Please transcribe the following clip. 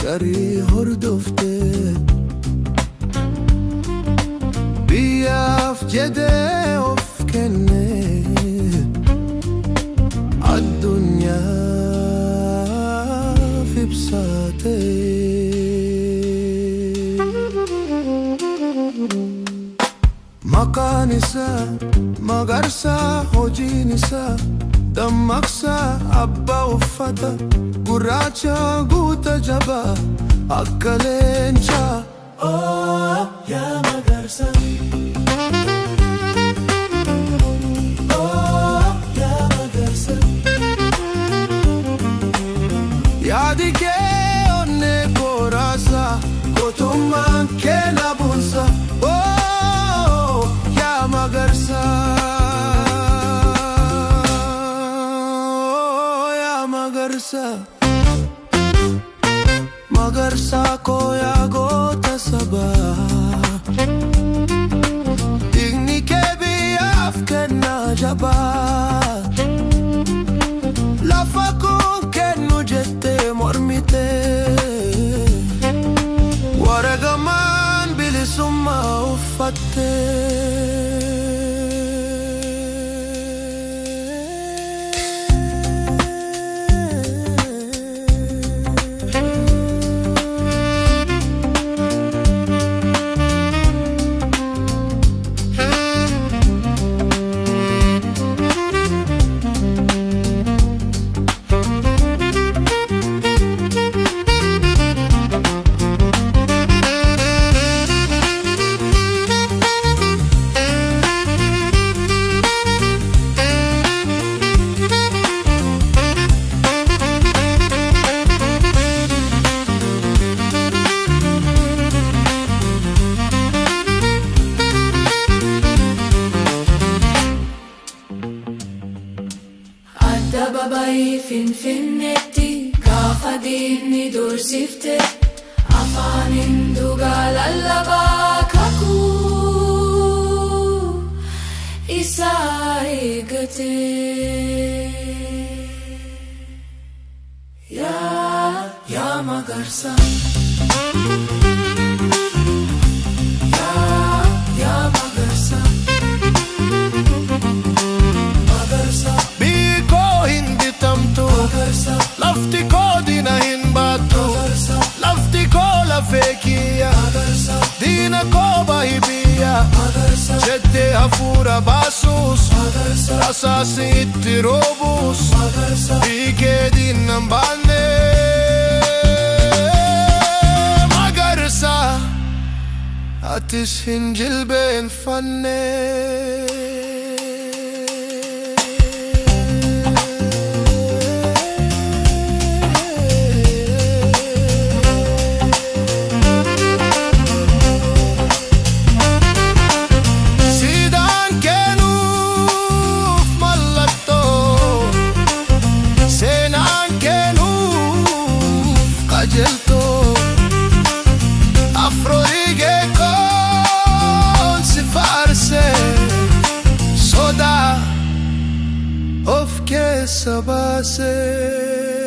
garii hordofte biyyaaf jedhee of kenne addunyaaf ibsate. Maqaan isaa Magarsaa, hojiin isaa dammaqsaa, abbaa uffata gurraacha guuta jabaa akka leencaa. Oh, yaa Magarsaa. Oh, yaa Magarsaa. Yaadi kee onnee kooraasaa, gootummaan kee nabuunsaa. Oh, yaa Magarsaa. Magarsaa koo yaa goota sabaa, dhiigni kee biyyaaf kennaa jabaa. Lafa kun kennu jettee mormitee, wareegamaan bilisummaa uffattee. Babayii Finfinneetti gaafa diinni dursifte, afaanin dhugaa lallabaa kakuu isaa eeggate. Yaa Magarsaa. Yaa Magarsaa. Lafti koo diina hin baattu, lafti koo lafee kiyya, diina koo bahi biyya jettee hafuura baasuus, rasaasi itti roobuus, dhiigee diinnan baanne. Magarsaa atis hin jilbeenfanne. Afrolige kon si farse, soda of ke sabase.